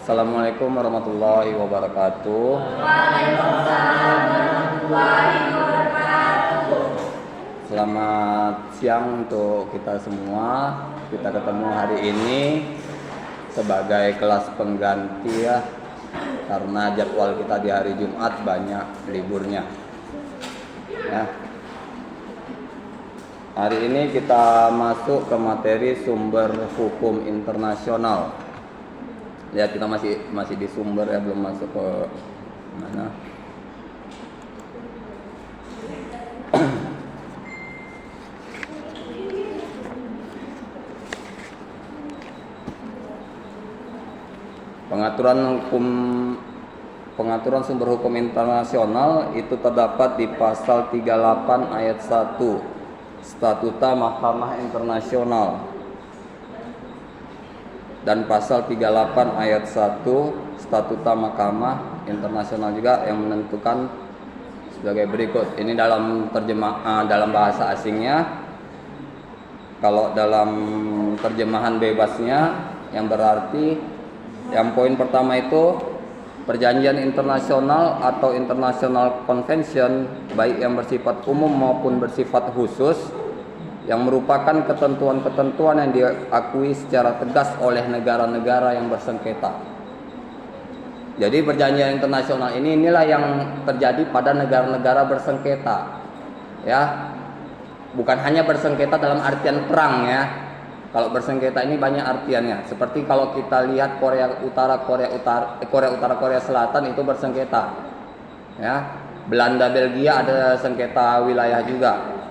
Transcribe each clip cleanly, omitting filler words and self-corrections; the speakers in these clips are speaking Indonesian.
Assalamualaikum warahmatullahi wabarakatuh. Waalaikumsalam warahmatullahi wabarakatuh. Selamat siang untuk kita semua. Kita ketemu hari ini sebagai kelas pengganti ya, karena jadwal kita di hari Jumat banyak liburnya. Ya. Hari ini kita masuk ke materi sumber hukum internasional. Ya, kita masih di sumber ya, belum masuk ke mana. Pengaturan sumber hukum internasional itu terdapat di pasal 38 ayat 1 Statuta Mahkamah Internasional dan pasal 38 ayat 1 Statuta Mahkamah Internasional juga yang menentukan sebagai berikut. Ini dalam dalam bahasa asingnya. Kalau dalam terjemahan bebasnya, yang berarti yang poin pertama itu perjanjian internasional atau international convention, baik yang bersifat umum maupun bersifat khusus, yang merupakan ketentuan-ketentuan yang diakui secara tegas oleh negara-negara yang bersengketa. Jadi perjanjian internasional inilah yang terjadi pada negara-negara bersengketa. Ya. Bukan hanya bersengketa dalam artian perang ya. Kalau bersengketa ini banyak artiannya. Seperti kalau kita lihat Korea Utara, Korea Selatan itu bersengketa. Ya. Belanda, Belgia ada sengketa wilayah juga.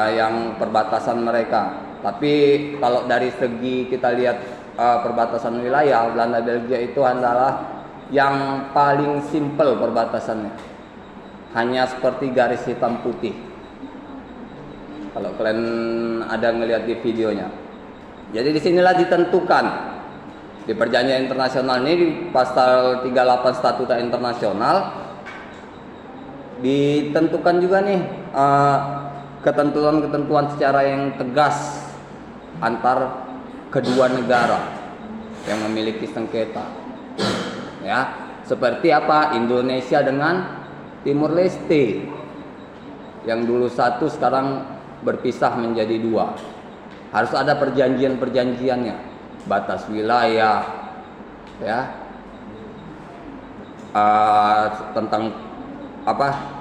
Yang perbatasan mereka. Tapi kalau dari segi kita lihat perbatasan wilayah, Belanda Belgia itu adalah yang paling simpel perbatasannya, hanya seperti garis hitam putih. Kalau kalian ada ngelihat di videonya, jadi disinilah ditentukan di perjanjian internasional ini, di pasal 38 Statuta Internasional ditentukan juga nih ketentuan-ketentuan secara yang tegas antar kedua negara yang memiliki sengketa. Ya, seperti apa? Indonesia dengan Timur Leste yang dulu satu sekarang berpisah menjadi dua. Harus ada perjanjian-perjanjiannya, batas wilayah, ya, tentang apa?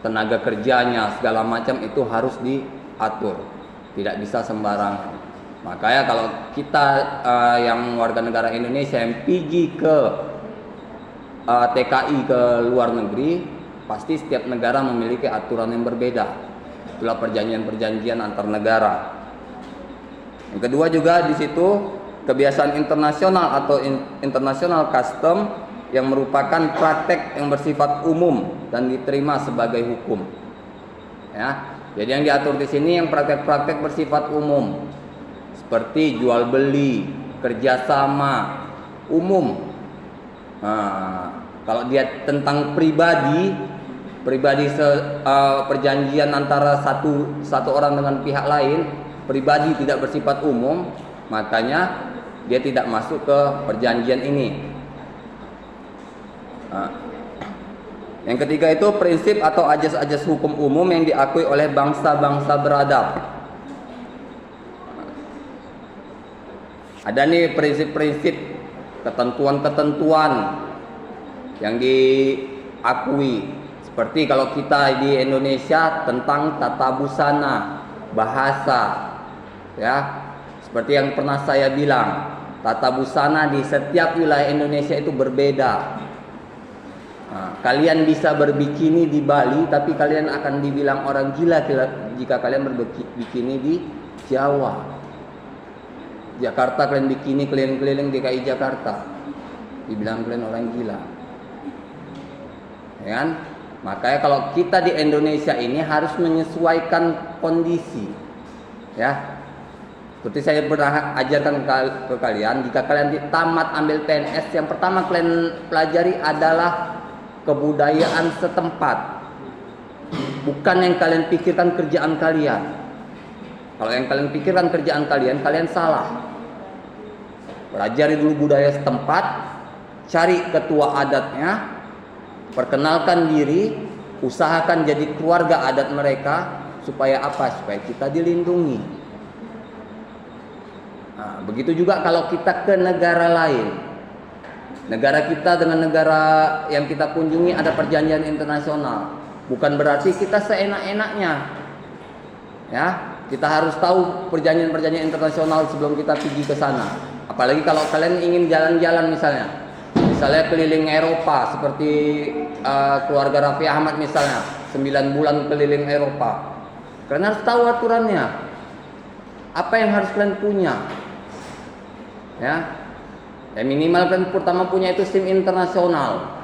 Tenaga kerjanya, segala macam itu harus diatur, tidak bisa sembarangan. Makanya kalau kita yang warga negara Indonesia yang pergi ke TKI ke luar negeri, pasti setiap negara memiliki aturan yang berbeda. Itulah perjanjian-perjanjian antar negara. Yang kedua juga di situ kebiasaan internasional atau international custom yang merupakan praktek yang bersifat umum dan diterima sebagai hukum. Ya, jadi yang diatur di sini yang praktek-praktek bersifat umum, seperti jual beli, kerjasama umum. Kalau dia tentang pribadi perjanjian antara satu orang dengan pihak lain, pribadi tidak bersifat umum, makanya dia tidak masuk ke perjanjian ini. Yang ketiga itu prinsip atau ajas-ajas hukum umum yang diakui oleh bangsa-bangsa beradab. Ada nih prinsip-prinsip, ketentuan-ketentuan yang diakui. Seperti kalau kita di Indonesia tentang tata busana, bahasa, ya. Seperti yang pernah saya bilang, tata busana di setiap wilayah Indonesia itu berbeda. Kalian bisa berbikini di Bali, tapi kalian akan dibilang orang gila jika kalian berbikini di Jawa. Jakarta kalian bikini keliling-keliling DKI Jakarta, dibilang kalian orang gila. Ya kan? Makanya kalau kita di Indonesia ini harus menyesuaikan kondisi. Ya. Seperti saya pernah ajarkan ke kalian, jika kalian tamat ambil PNS, yang pertama kalian pelajari adalah kebudayaan setempat, bukan yang kalian pikirkan kerjaan kalian. Kalau yang kalian pikirkan kerjaan kalian, kalian salah. pelajari dulu budaya setempat, cari ketua adatnya, perkenalkan diri, usahakan jadi keluarga adat mereka, supaya apa? Supaya kita dilindungi. Nah, begitu juga kalau kita ke negara lain. Negara kita dengan negara yang kita kunjungi ada perjanjian internasional. Bukan berarti kita seenak-enaknya. Ya, kita harus tahu perjanjian-perjanjian internasional sebelum kita pergi ke sana. Apalagi kalau kalian ingin jalan-jalan misalnya keliling Eropa seperti keluarga Raffi Ahmad misalnya 9 bulan keliling Eropa. Kalian harus tahu aturannya. Apa yang harus kalian punya? Ya, minimal kalian pertama punya itu SIM internasional.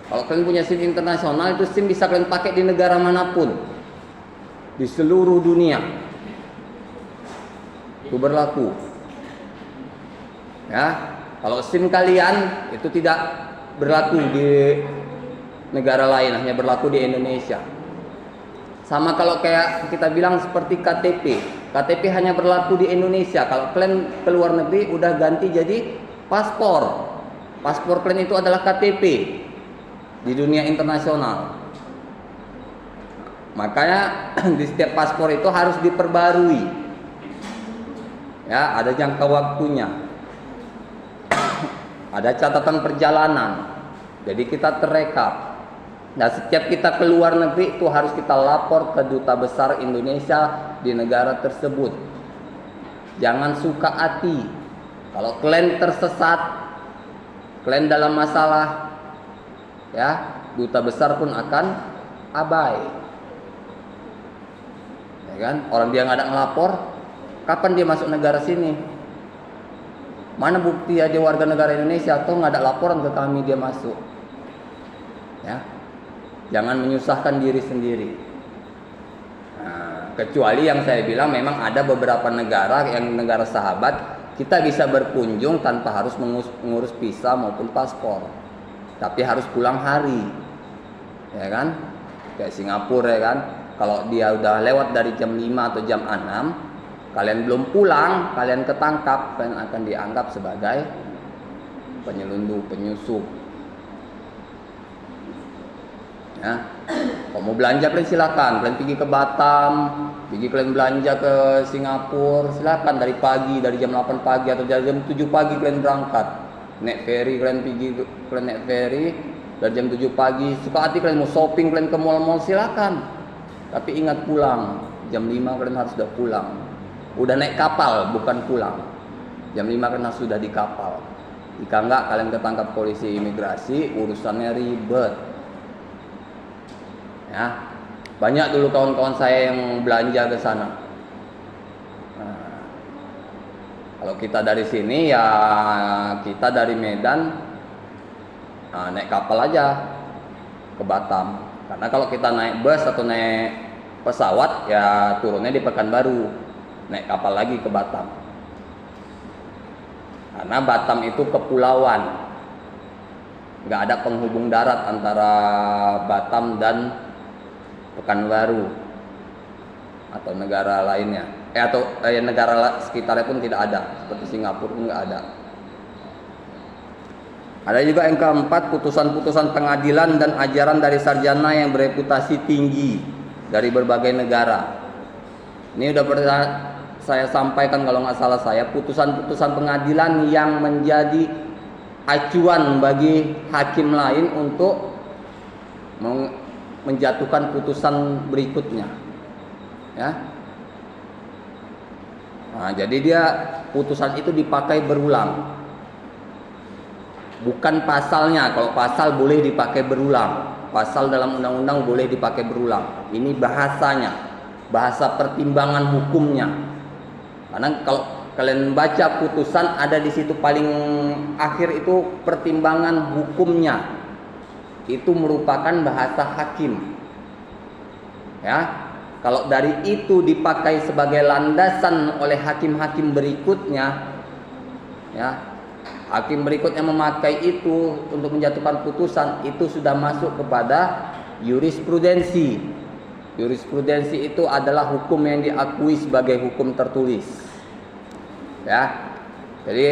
Kalau kalian punya SIM internasional, itu SIM bisa kalian pakai di negara manapun di seluruh dunia. Itu berlaku. Ya, kalau SIM kalian itu tidak berlaku di negara lain, hanya berlaku di Indonesia. Sama kalau kayak kita bilang seperti KTP. KTP hanya berlaku di Indonesia. Kalau kalian ke luar negeri udah ganti jadi paspor. Paspor kalian itu adalah KTP di dunia internasional. Makanya di setiap paspor itu harus diperbarui. Ya, ada jangka waktunya. Ada catatan perjalanan. Jadi kita terekam. Nah, setiap kita keluar negeri itu harus kita lapor ke Duta Besar Indonesia di negara tersebut. Jangan suka hati. Kalau kalian tersesat, kalian dalam masalah, ya, Duta Besar pun akan abai. Ya kan? Orang dia nggak ada ngelapor, kapan dia masuk negara sini? Mana bukti dia warga negara Indonesia atau nggak ada laporan ke kami dia masuk? Ya. Jangan menyusahkan diri sendiri. Nah, kecuali yang saya bilang memang ada beberapa negara yang negara sahabat kita bisa berkunjung tanpa harus mengurus visa maupun paspor, tapi harus pulang hari, ya kan? Kayak Singapura, ya kan? Kalau dia udah lewat dari jam 5 atau jam 6, kalian belum pulang, kalian ketangkap, kalian akan dianggap sebagai penyelundup, penyusup. Ya, kalau mau belanja kalian silakan, kalian pergi ke Batam, kalian belanja ke Singapura, silakan dari pagi, dari jam 8 pagi atau dari jam 7 pagi kalian berangkat. Naik ferry, kalian naik ferry dari jam 7 pagi. Suka hati kalian mau shopping, kalian ke mall-mall silakan. Tapi ingat pulang, jam 5 kalian harus sudah pulang. Udah naik kapal, bukan pulang. Jam 5 kalian harus sudah di kapal. Jika enggak kalian ketangkap polisi imigrasi, urusannya ribet. Ya, banyak dulu kawan-kawan saya yang belanja ke sana. Nah, kalau kita dari sini ya kita dari Medan, naik kapal aja ke Batam. Karena kalau kita naik bus atau naik pesawat ya turunnya di Pekanbaru, naik kapal lagi ke Batam. Karena Batam itu kepulauan, nggak ada penghubung darat antara Batam dan Pekanbaru atau negara lainnya, atau negara sekitarnya pun tidak ada, seperti Singapura pun nggak ada. Ada juga yang keempat, putusan-putusan pengadilan dan ajaran dari sarjana yang bereputasi tinggi dari berbagai negara. Ini udah pernah saya sampaikan kalau nggak salah saya, putusan-putusan pengadilan yang menjadi acuan bagi hakim lain untuk menjatuhkan putusan berikutnya, ya. Nah, jadi dia putusan itu dipakai berulang, bukan pasalnya. Kalau pasal boleh dipakai berulang, pasal dalam undang-undang boleh dipakai berulang. Ini bahasanya, bahasa pertimbangan hukumnya. Karena kalau kalian baca putusan ada di situ paling akhir itu pertimbangan hukumnya. Itu merupakan bahasa hakim. Ya, kalau dari itu dipakai sebagai landasan oleh hakim-hakim berikutnya, ya, hakim berikutnya memakai itu untuk menjatuhkan putusan, itu sudah masuk kepada jurisprudensi. Jurisprudensi itu adalah hukum yang diakui sebagai hukum tertulis. Ya. Jadi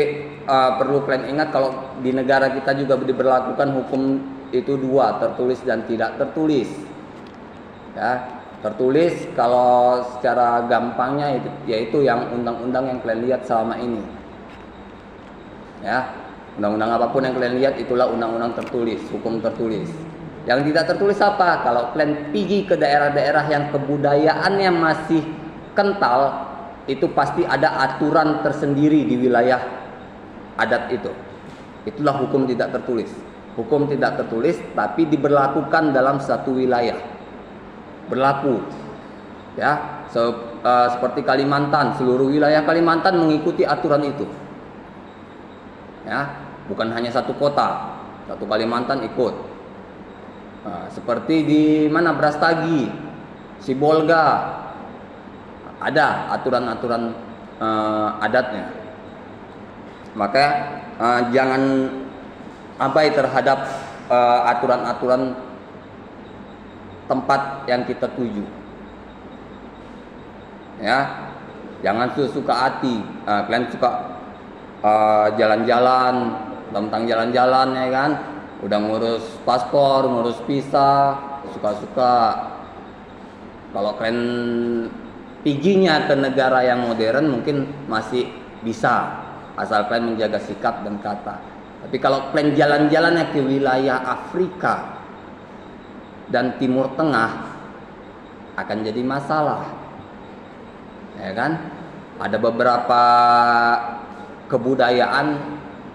perlu kalian ingat kalau di negara kita juga diberlakukan hukum itu dua, tertulis dan tidak tertulis. Ya, tertulis kalau secara gampangnya yaitu yang undang-undang yang kalian lihat selama ini. Ya, undang-undang apapun yang kalian lihat itulah undang-undang tertulis, hukum tertulis. Yang tidak tertulis apa? Kalau kalian pergi ke daerah-daerah yang kebudayaannya masih kental, itu pasti ada aturan tersendiri di wilayah adat itu. Itulah hukum tidak tertulis. Hukum tidak tertulis tapi diberlakukan dalam satu wilayah. Berlaku. Ya, seperti Kalimantan, seluruh wilayah Kalimantan mengikuti aturan itu. Ya, bukan hanya satu kota. Satu Kalimantan ikut. Seperti di mana Brastagi, Sibolga, ada aturan-aturan adatnya. Maka jangan abai terhadap aturan-aturan tempat yang kita tuju. Ya, jangan suka hati. Kalian suka jalan-jalan, tentang jalan-jalan ya kan, udah ngurus paspor, ngurus visa, suka-suka. Kalau kalian piginya ke negara yang modern mungkin masih bisa, asal kalian menjaga sikap dan kata. Tapi kalau kalian jalan-jalannya ke wilayah Afrika dan Timur Tengah akan jadi masalah. Ya kan? Ada beberapa kebudayaan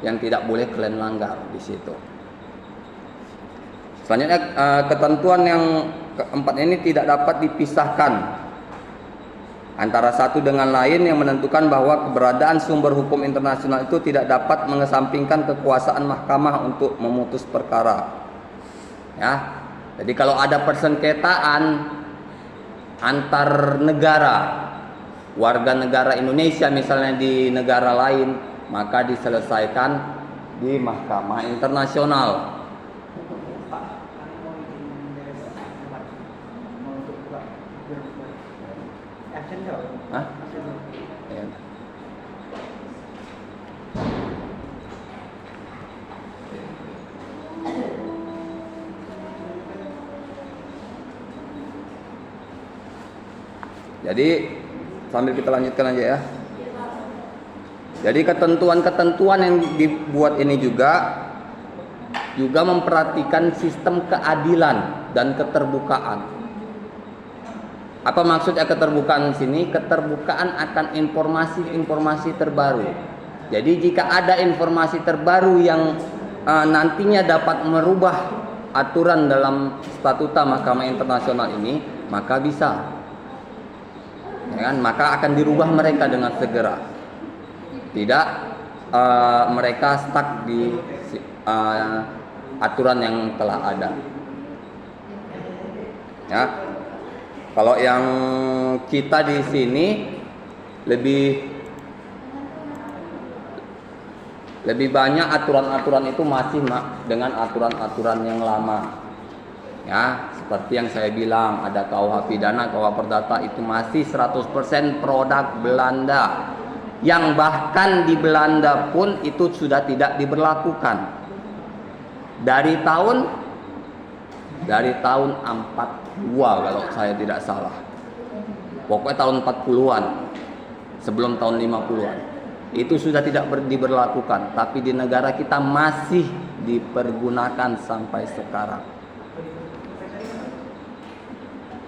yang tidak boleh kalian langgar di situ. Selanjutnya ketentuan yang keempat ini tidak dapat dipisahkan antara satu dengan lain, yang menentukan bahwa keberadaan sumber hukum internasional itu tidak dapat mengesampingkan kekuasaan mahkamah untuk memutus perkara. Ya. Jadi kalau ada persengketaan antar negara, warga negara Indonesia misalnya di negara lain, maka diselesaikan di mahkamah internasional. Hah? Ya. Jadi sambil kita lanjutkan aja ya. Jadi ketentuan-ketentuan yang dibuat ini juga memperhatikan sistem keadilan dan keterbukaan. Apa maksudnya keterbukaan di sini? Keterbukaan akan informasi-informasi terbaru. Jadi jika ada informasi terbaru yang nantinya dapat merubah aturan dalam statuta Mahkamah Internasional ini, maka bisa. Ya kan? Maka akan dirubah mereka dengan segera. Tidak mereka stuck di aturan yang telah ada. Ya. Kalau yang kita di sini lebih banyak aturan-aturan itu masih dengan aturan-aturan yang lama. Ya, seperti yang saya bilang, ada KUH pidana, KUH perdata itu masih 100% produk Belanda. Yang bahkan di Belanda pun itu sudah tidak diberlakukan. Dari tahun 42 kalau saya tidak salah. Pokoknya tahun 40-an. Sebelum tahun 50-an. Itu sudah tidak diberlakukan, tapi di negara kita masih dipergunakan sampai sekarang.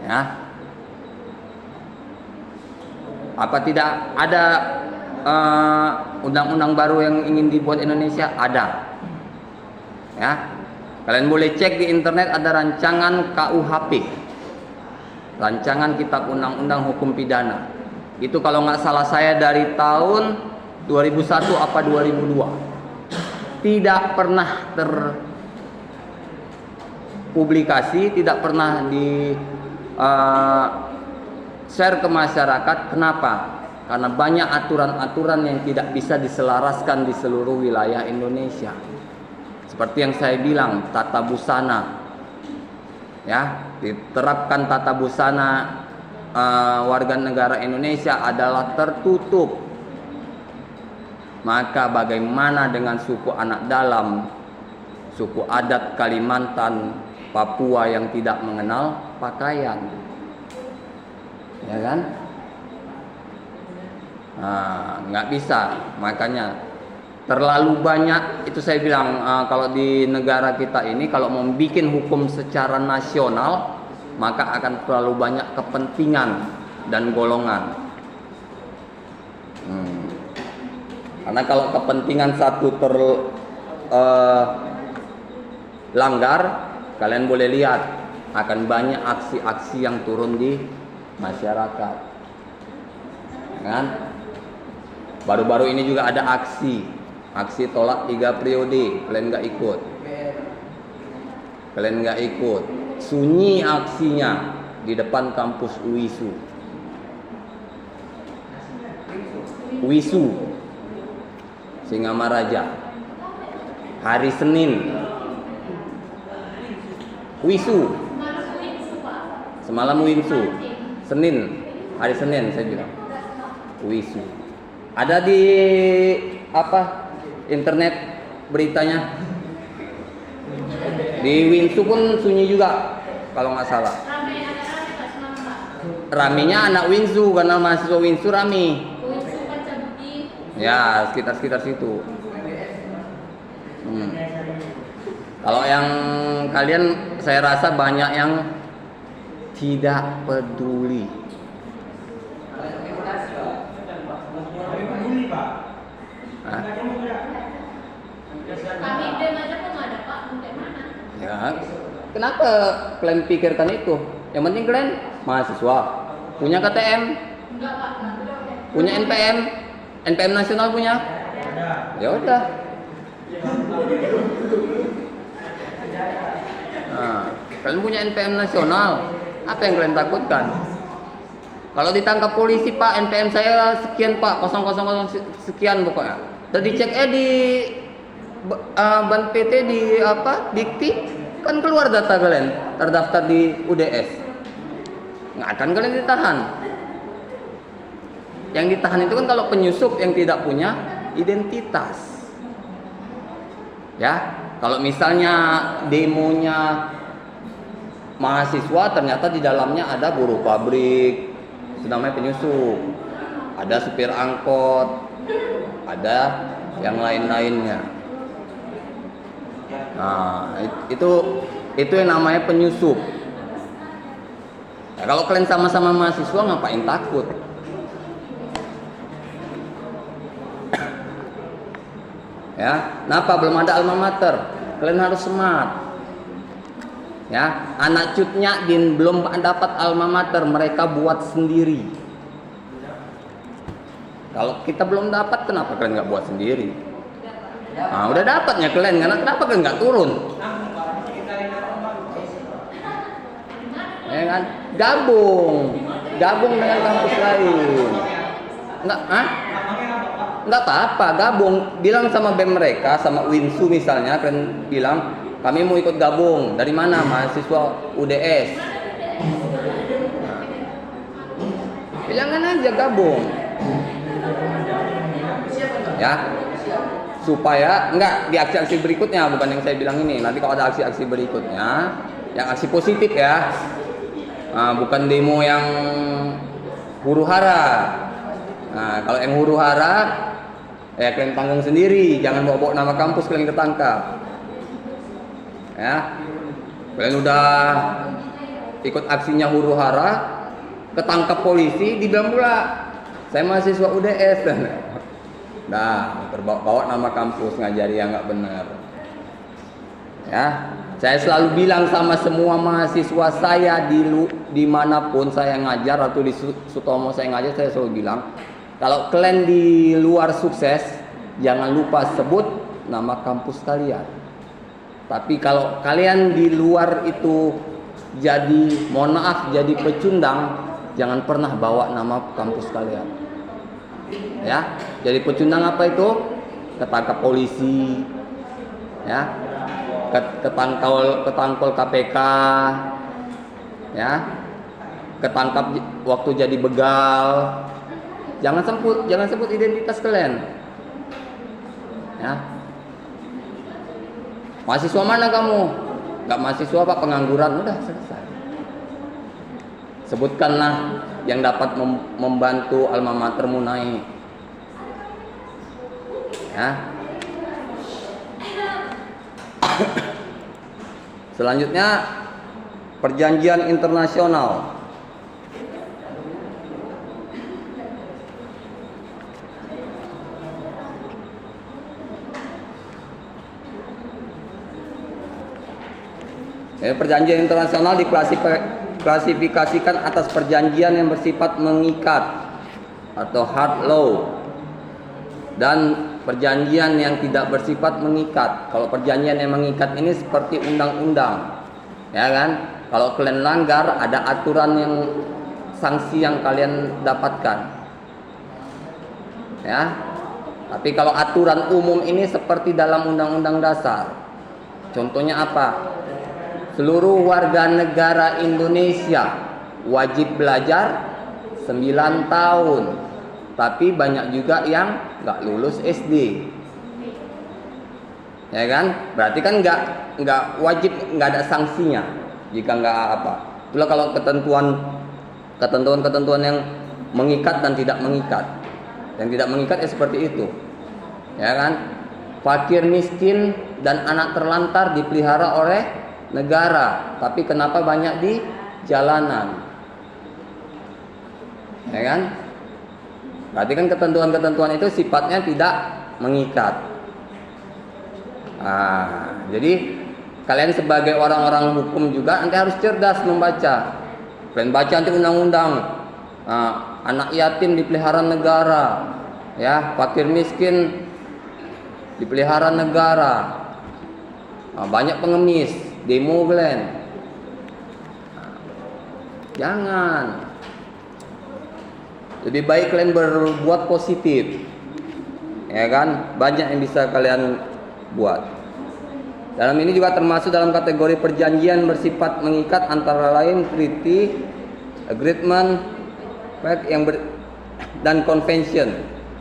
Ya. Apa tidak ada undang-undang baru yang ingin dibuat Indonesia? Ada. Ya. Kalian boleh cek di internet, ada rancangan KUHP, rancangan Kitab Undang-Undang Hukum Pidana. Itu kalau nggak salah saya dari tahun 2001 apa 2002. Tidak pernah terpublikasi, tidak pernah di share ke masyarakat. Kenapa? Karena banyak aturan-aturan yang tidak bisa diselaraskan di seluruh wilayah Indonesia. Seperti yang saya bilang, tata busana, ya, diterapkan tata busana warga negara Indonesia adalah tertutup. Maka bagaimana dengan suku anak dalam, suku adat Kalimantan, Papua yang tidak mengenal pakaian? Ya kan? Nah, nggak bisa. Makanya terlalu banyak, itu saya bilang, kalau di negara kita ini kalau mau bikin hukum secara nasional, maka akan terlalu banyak kepentingan dan golongan. Karena kalau kepentingan satu terlanggar, kalian boleh lihat akan banyak aksi-aksi yang turun di masyarakat, kan? Baru-baru ini juga ada aksi tolak 3 periode, kalian nggak ikut, sunyi aksinya di depan kampus UISU Singamaraja, hari Senin. UISU semalam UISU Senin, hari Senin saya bilang UISU. Ada di internet beritanya. Di Winsu pun sunyi juga kalau nggak salah. Ramenya anak Winsu, karena mahasiswa Winsu rame. Ya, sekitar situ. Kalau yang kalian, saya rasa banyak yang tidak peduli. Kami dem aja kok nggak ada Pak, untuk mana? Ya, kenapa kalian pikirkan itu? Yang penting kalian mahasiswa, punya KTM, Enggak Pak, punya NPM nasional punya? Ya udah. Nah, kalian punya NPM nasional, apa yang kalian takutkan? Kalau ditangkap polisi, Pak, NPM saya sekian Pak, 000 sekian pokoknya. Tadi cek di ban PT di Dikti, kan keluar data kalian terdaftar di UDS. Nggak akan kalian ditahan. Yang ditahan itu kan kalau penyusup yang tidak punya identitas. Ya, kalau misalnya demonya mahasiswa ternyata di dalamnya ada buruh pabrik, itu namanya penyusup. Ada supir angkot, ada yang lain-lainnya. Nah, itu yang namanya penyusup. Nah, kalau kalian sama-sama mahasiswa, ngapain takut? Ya, kenapa belum ada alma mater? Kalian harus smart. Ya, anak cutnya din belum dapat alma mater, mereka buat sendiri. Kalau kita belum dapat, kenapa kalian nggak buat sendiri? Nah, udah dapatnya kalian, kenapa kalian nggak turun? Ya kan? Gabung dengan kampus lain. Nggak apa-apa, gabung. Bilang sama BEM mereka, sama Winsu misalnya, kalian bilang, kami mau ikut gabung. Dari mana? Mahasiswa UDS. Nah, bilangkan aja gabung. Ya, supaya enggak di aksi-aksi berikutnya, bukan yang saya bilang ini. Nanti kalau ada aksi-aksi berikutnya, yang aksi positif ya, bukan demo yang huru-hara. Nah, kalau yang huru-hara, ya kalian tanggung sendiri, jangan bawa-bawa nama kampus kalian ketangkap. Ya, kalian udah ikut aksinya huru-hara, ketangkap polisi, dibilang pula saya mahasiswa UDS. Nah, terbawa nama kampus, ngajari yang nggak benar. Ya, saya selalu bilang sama semua mahasiswa saya dimanapun saya ngajar atau di Sutomo saya ngajar, saya selalu bilang, kalau kalian di luar sukses, jangan lupa sebut nama kampus kalian. Tapi kalau kalian di luar itu jadi, mohon maaf, jadi pecundang, jangan pernah bawa nama kampus kalian. Ya, jadi pecundang apa itu? Ketangkap polisi, ya, ketangkol KPK, ya, ketangkap waktu jadi begal. Jangan sebut identitas kalian. Ya. Mahasiswa mana kamu? Gak mahasiswa Pak, pengangguran. Udah selesai. Sebutkanlah yang dapat membantu alma matermu naik. Ya. Selanjutnya perjanjian internasional. Perjanjian internasional diklasifikasikan atas perjanjian yang bersifat mengikat atau hard law dan perjanjian yang tidak bersifat mengikat. Kalau perjanjian yang mengikat ini seperti undang-undang, ya kan? Kalau kalian langgar, ada aturan yang sanksi yang kalian dapatkan, ya. Tapi kalau aturan umum ini seperti dalam undang-undang dasar. Contohnya apa? Seluruh warga negara Indonesia wajib belajar 9 tahun. Tapi banyak juga yang nggak lulus SD, ya kan? Berarti kan nggak wajib, nggak ada sanksinya jika nggak apa. Itulah kalau ketentuan yang mengikat dan tidak mengikat. Yang tidak mengikat ya seperti itu, ya kan? Fakir miskin dan anak terlantar dipelihara oleh negara, tapi kenapa banyak di jalanan, ya kan? Berarti kan ketentuan-ketentuan itu sifatnya tidak mengikat. Jadi kalian sebagai orang-orang hukum juga nanti harus cerdas membaca. Kalian baca nanti undang-undang. Anak yatim dipelihara negara, ya, fakir miskin dipelihara negara. Banyak pengemis, demo kalian. Jangan. Lebih baik kalian berbuat positif, ya kan? Banyak yang bisa kalian buat. Dalam ini juga termasuk dalam kategori perjanjian bersifat mengikat, antara lain treaty, agreement, dan convention.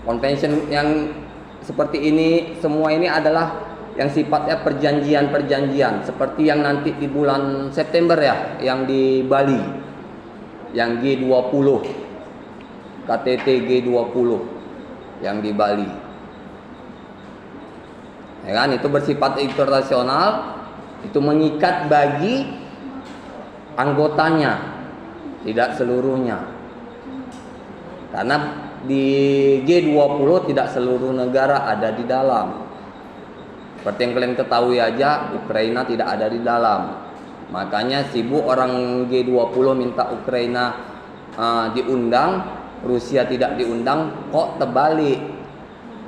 Convention yang seperti ini, semua ini adalah yang sifatnya perjanjian-perjanjian, seperti yang nanti di bulan September ya, yang di Bali, yang G20. KTT G20 yang di Bali, ya kan? Itu bersifat internasional, itu mengikat bagi anggotanya, tidak seluruhnya. Karena di G20 tidak seluruh negara ada di dalam. Seperti yang kalian ketahui aja, Ukraina tidak ada di dalam. Makanya sibuk orang G20 minta Ukraina diundang, Rusia tidak diundang. Kok terbalik?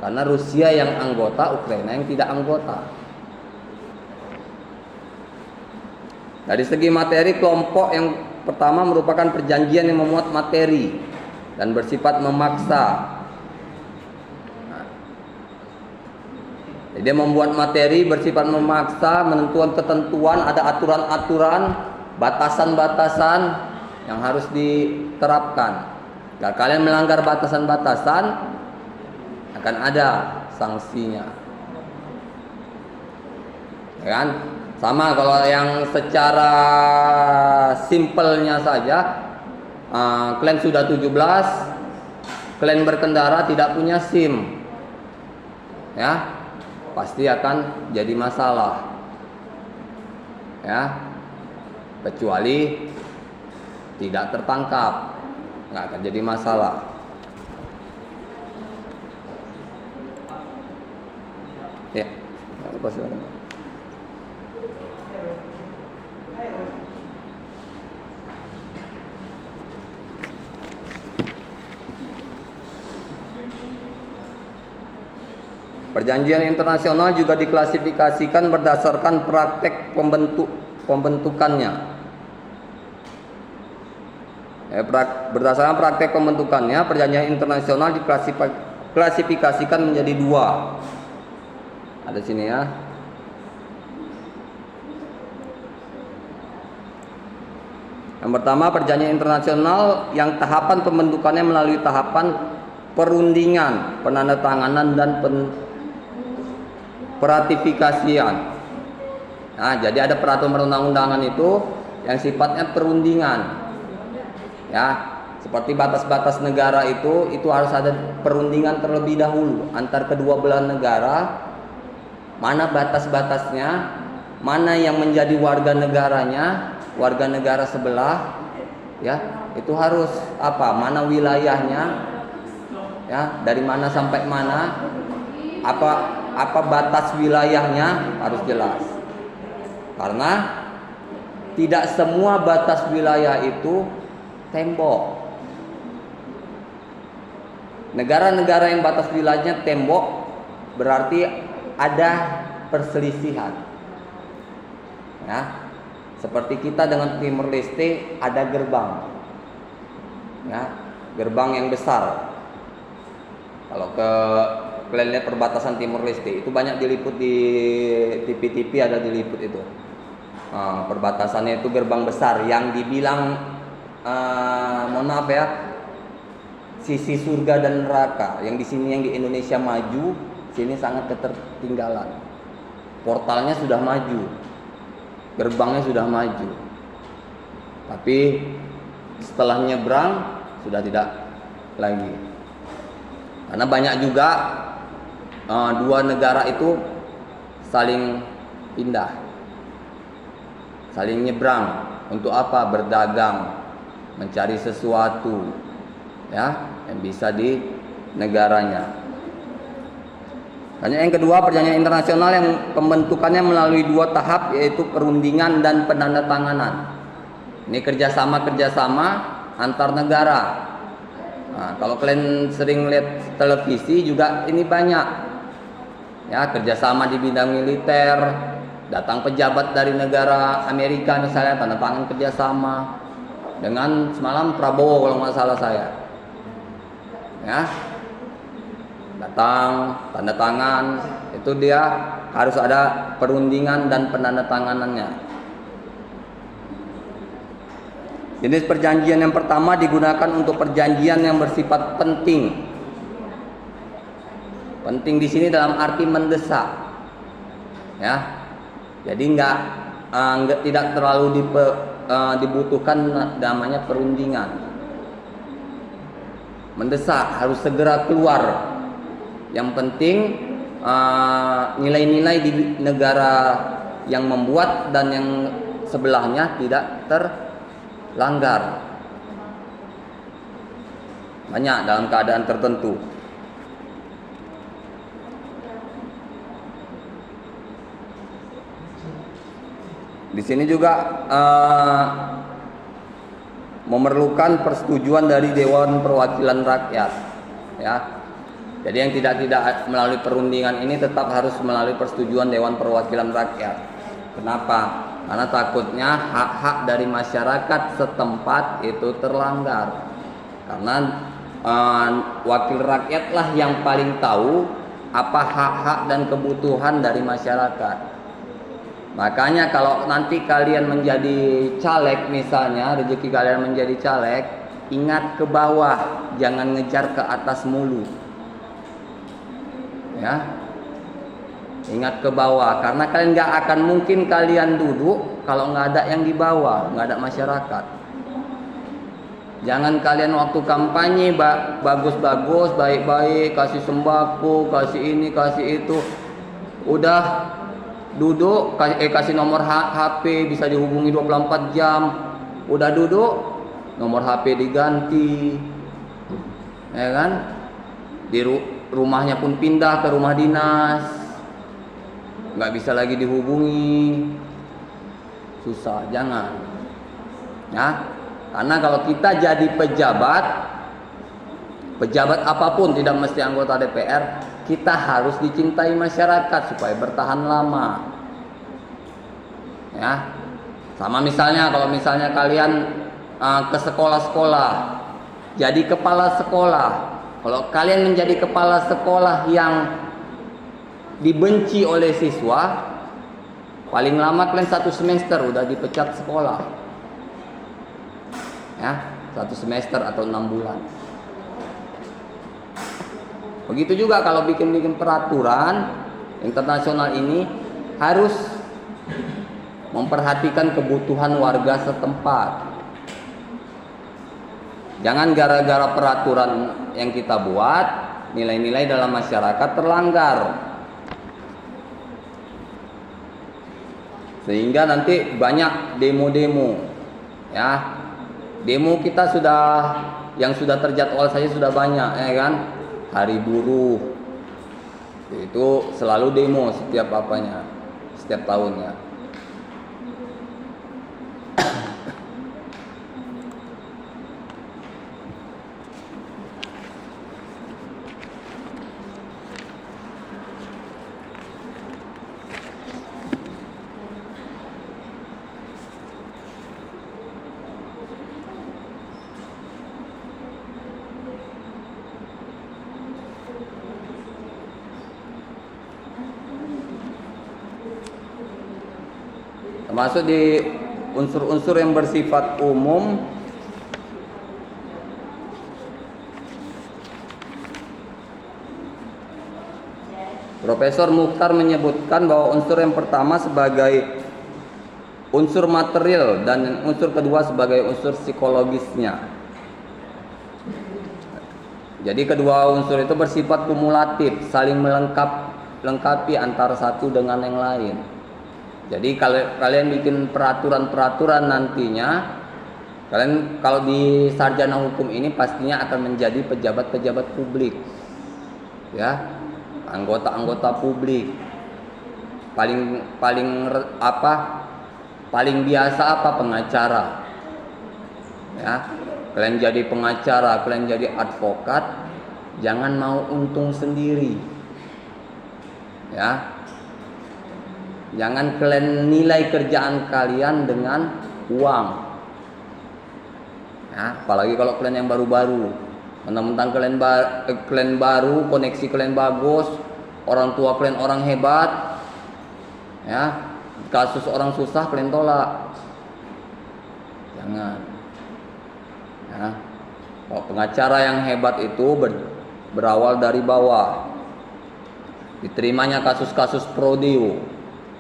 Karena Rusia yang anggota, Ukraina yang tidak anggota. Dari segi materi, kelompok yang pertama merupakan perjanjian yang memuat materi dan bersifat memaksa. Jadi dia membuat materi bersifat memaksa, menentukan ketentuan, ada aturan-aturan, batasan-batasan yang harus diterapkan. Kalau kalian melanggar batasan-batasan, akan ada sanksinya, ya kan? Sama kalau yang secara simpelnya saja, kalian sudah 17, kalian berkendara tidak punya SIM, ya, pasti akan jadi masalah, ya, kecuali tidak tertangkap, nggak akan jadi masalah. Ya, lepas itu. Perjanjian internasional juga diklasifikasikan berdasarkan praktek pembentukannya. Berdasarkan praktek pembentukannya, perjanjian internasional diklasifikasikan menjadi dua. Ada sini ya. Yang pertama, perjanjian internasional yang tahapan pembentukannya melalui tahapan perundingan, penandatanganan dan peratifikasian. Nah, jadi ada peraturan perundang-undangan itu yang sifatnya perundingan. Ya, seperti batas-batas negara itu harus ada perundingan terlebih dahulu antar kedua belah negara. Mana batas-batasnya, mana yang menjadi warga negaranya, warga negara sebelah, ya, itu harus apa? Mana wilayahnya, ya, dari mana sampai mana, apa batas wilayahnya harus jelas. Karena tidak semua batas wilayah itu tembok. Negara-negara yang batas wilayahnya tembok berarti ada perselisihan. Ya, seperti kita dengan Timor Leste ada gerbang. Ya, gerbang yang besar. Kalau kalian lihat perbatasan Timor Leste itu banyak diliput di TV-TV, ada diliput itu. Perbatasannya itu gerbang besar yang dibilang mohon maaf ya, sisi surga dan neraka. Yang di sini, yang di Indonesia maju, sini sangat ketertinggalan. Portalnya sudah maju, gerbangnya sudah maju, tapi setelah nyebrang sudah tidak lagi. Karena banyak juga dua negara itu saling pindah, saling nyebrang. Untuk apa? Berdagang, mencari sesuatu, ya, yang bisa di negaranya. Hanya yang kedua, perjanjian internasional yang pembentukannya melalui dua tahap, yaitu perundingan dan penandatanganan. Ini kerjasama antar negara. Nah, kalau kalian sering lihat televisi juga ini banyak, ya, kerjasama di bidang militer. Datang pejabat dari negara Amerika misalnya, tanda tangan kerjasama dengan semalam Prabowo kalau nggak salah saya. Ya, datang tanda tangan, itu dia harus ada perundingan dan penandatanganannya. Jenis perjanjian yang pertama digunakan untuk perjanjian yang bersifat penting. Penting di sini dalam arti mendesak, ya. Jadi tidak terlalu dibutuhkan namanya perundingan. Mendesak, harus segera keluar. Yang penting nilai-nilai di negara yang membuat dan yang sebelahnya tidak terlanggar. Banyak dalam keadaan tertentu. Di sini juga memerlukan persetujuan dari Dewan Perwakilan Rakyat, ya. Jadi yang tidak melalui perundingan ini tetap harus melalui persetujuan Dewan Perwakilan Rakyat. Kenapa? Karena takutnya hak-hak dari masyarakat setempat itu terlanggar. Karena wakil rakyatlah yang paling tahu apa hak-hak dan kebutuhan dari masyarakat. Makanya kalau nanti kalian menjadi caleg misalnya, rezeki kalian menjadi caleg, ingat ke bawah, jangan ngejar ke atas mulu. Ya, ingat ke bawah, karena kalian nggak akan mungkin kalian duduk kalau nggak ada yang di bawah, nggak ada masyarakat. Jangan kalian waktu kampanye bagus-bagus, baik-baik, kasih sembako, kasih ini, kasih itu, udah duduk kasih nomor HP bisa dihubungi 24 jam, udah duduk nomor HP diganti, ya kan? Di rumahnya pun pindah ke rumah dinas, nggak bisa lagi dihubungi, susah. Jangan, ya, karena kalau kita jadi pejabat apapun, tidak mesti anggota DPR, kita harus dicintai masyarakat supaya bertahan lama. Ya, sama misalnya kalau misalnya kalian ke sekolah-sekolah, jadi kepala sekolah. Kalau kalian menjadi kepala sekolah yang dibenci oleh siswa, paling lama kalian 1 semester udah dipecat sekolah. Ya, 1 semester atau 6 bulan. Begitu juga kalau bikin peraturan, internasional ini harus memperhatikan kebutuhan warga setempat. Jangan gara-gara peraturan yang kita buat, nilai-nilai dalam masyarakat terlanggar. Sehingga nanti banyak demo-demo. Ya. Demo kita yang sudah terjadwal saja sudah banyak, ya kan? Hari buruh. Itu selalu demo setiap tahunnya. Termasuk di unsur-unsur yang bersifat umum, Profesor Mukhtar menyebutkan bahwa unsur yang pertama sebagai unsur material dan unsur kedua sebagai unsur psikologisnya. Jadi kedua unsur itu bersifat kumulatif, saling melengkapi antara satu dengan yang lain. Jadi kalau kalian bikin peraturan-peraturan nantinya, kalian kalau di sarjana hukum ini pastinya akan menjadi pejabat-pejabat publik, ya, anggota-anggota publik. Paling biasa pengacara, ya. Kalian jadi pengacara, kalian jadi advokat, jangan mau untung sendiri, ya. Jangan kalian nilai kerjaan kalian dengan uang. Ya, apalagi kalau kalian yang baru-baru. Mentang-mentang kalian baru, koneksi kalian bagus, orang tua kalian orang hebat. Ya, kasus orang susah kalian tolak. Jangan. Ya. Kalau pengacara yang hebat itu berawal dari bawah. Diterimanya kasus-kasus prodeo.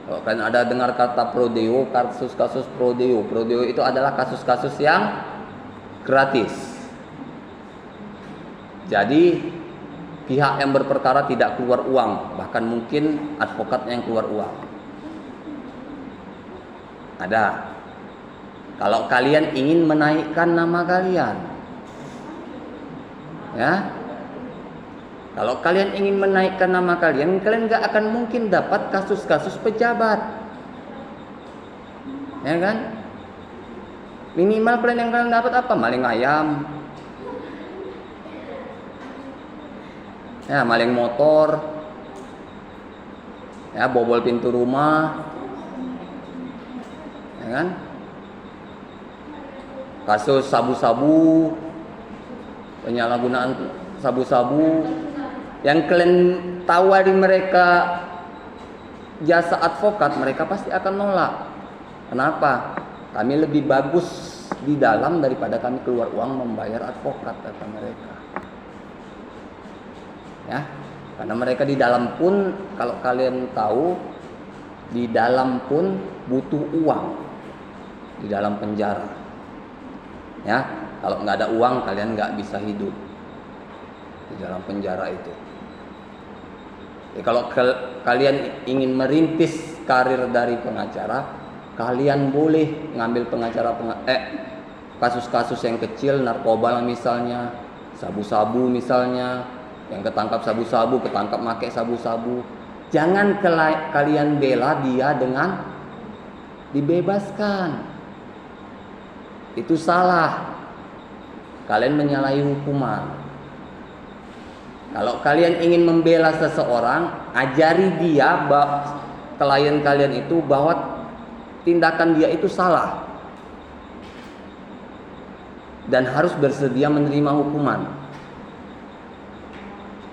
Kalau kalian ada dengar kata prodeo, kasus-kasus prodeo itu adalah kasus-kasus yang gratis. Jadi pihak yang berperkara tidak keluar uang, bahkan mungkin advokatnya yang keluar uang. Ada. Kalau kalian ingin menaikkan nama kalian, ya. Kalau kalian ingin menaikkan nama kalian gak akan mungkin dapat kasus-kasus pejabat, ya kan? Minimal yang kalian dapat apa? Maling ayam, ya, maling motor, ya, bobol pintu rumah, ya kan? Kasus sabu-sabu, penyalahgunaan sabu-sabu. Yang kalian tawari mereka jasa advokat, mereka pasti akan nolak. Kenapa? Kami lebih bagus di dalam daripada kami keluar uang membayar advokat, kata mereka. Ya, karena mereka di dalam pun, kalau kalian tahu, di dalam pun butuh uang di dalam penjara. Ya, kalau nggak ada uang kalian nggak bisa hidup di dalam penjara itu. Kalau kalian ingin merintis karir dari pengacara, kalian boleh ngambil kasus-kasus yang kecil, narkoba misalnya, sabu-sabu misalnya, yang ketangkap sabu-sabu, ketangkap make sabu-sabu. Jangan kalian bela dia dengan dibebaskan. Itu salah. Kalian menyalahi hukuman. Kalau kalian ingin membela seseorang, ajari dia, klien kalian itu, bahwa tindakan dia itu salah dan harus bersedia menerima hukuman.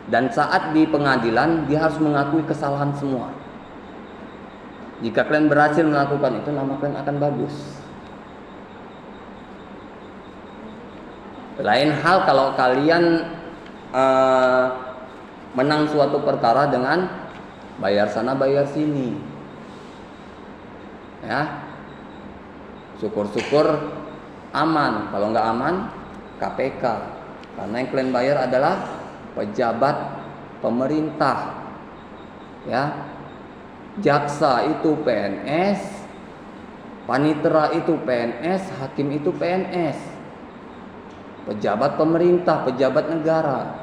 Dan saat di pengadilan dia harus mengakui kesalahan semua. Jika kalian berhasil melakukan itu, nama kalian akan bagus. Lain hal kalau kalian menang suatu perkara dengan bayar sana bayar sini. Ya, syukur-syukur aman. Kalau nggak aman, KPK. Karena yang kalian bayar adalah pejabat pemerintah. Ya, jaksa itu PNS, panitera itu PNS, hakim itu PNS, pejabat pemerintah, pejabat negara.